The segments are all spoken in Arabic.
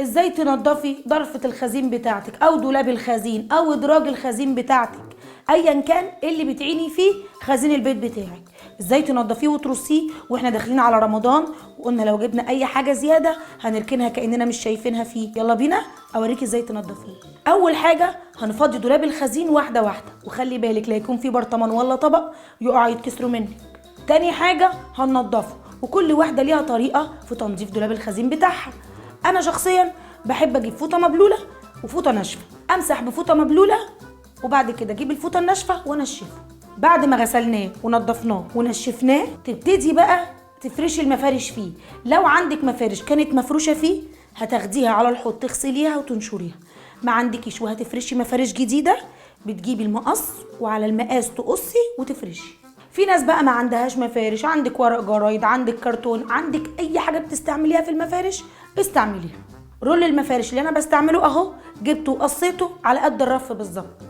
ازاي تنضفي ضرفة الخزين بتاعتك او دولاب الخزين او ادراج الخزين بتاعتك، ايا كان اللي بتعيني فيه خزين البيت بتاعك، ازاي تنضفيه وترصيه. واحنا داخلين على رمضان وقلنا لو جبنا اي حاجه زياده هنركنها كاننا مش شايفينها فيه. يلا بينا اوريكي ازاي تنضفيه. اول حاجه هنفضي دولاب الخزين واحده واحده، وخلي بالك لا يكون في برطمان ولا طبق يقع يتكسروا منك. تاني حاجه هننضفه، وكل واحده ليها طريقه في تنظيف دولاب الخزين بتاعها. انا شخصيا بحب اجيب فوطه مبلوله وفوطه ناشفه، امسح بفوطه مبلوله وبعد كده اجيب الفوطه الناشفه وانشفه. بعد ما غسلناه ونضفناه ونشفناه تبتدي بقى تفرشي المفارش فيه. لو عندك مفارش كانت مفروشه فيه هتاخديها على الحوض تغسليها وتنشريها. ما عندكيش وهتفرشي مفارش جديده، بتجيبي المقص وعلى المقاس تقصي وتفرشي. في ناس بقى ما عندهاش مفارش، عندك ورق جرايد، عندك كرتون، عندك اي حاجه بتستعمليها في المفارش استعمليها. رول المفارش اللي انا بستعمله اهو، جبته وقصيته على قد الرف بالظبط.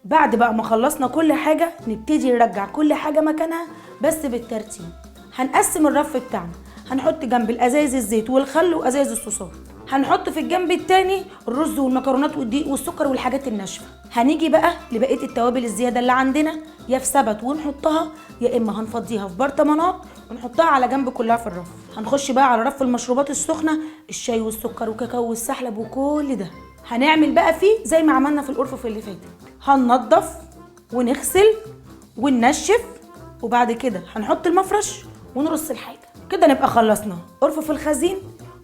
بعد بقى ما خلصنا كل حاجه نبتدي نرجع كل حاجه مكانها بس بالترتيب. هنقسم الرف بتاعنا، هنحط جنب الازايز الزيت والخل وازايز الصوصات، هنحط في الجنب التاني الرز والمكرونات والدقيق والسكر والحاجات الناشفه. هنيجي بقى لبقيه التوابل الزياده اللي عندنا، يا في سبت ونحطها يا اما هنفضيها في برطمانات ونحطها على جنب كلها في الرف. هنخش بقى على رف المشروبات السخنه، الشاي والسكر والكاكاو والسحلب وكل ده. هنعمل بقى فيه زي ما عملنا في الارفف اللي فاتت، هننضف ونغسل وننشف وبعد كده هنحط المفرش ونرص الحاجه. كده نبقى خلصنا ارفف الخزين.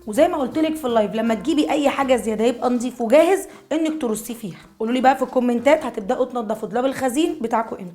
وزي ما قلت لك في اللايف، لما تجيبي اي حاجه زياده يبقى نضيف وجاهز انك ترصيه فيها. قولوا لي بقى في الكومنتات هتبداوا تنضفوا دولاب الخزين بتاعكم امتى.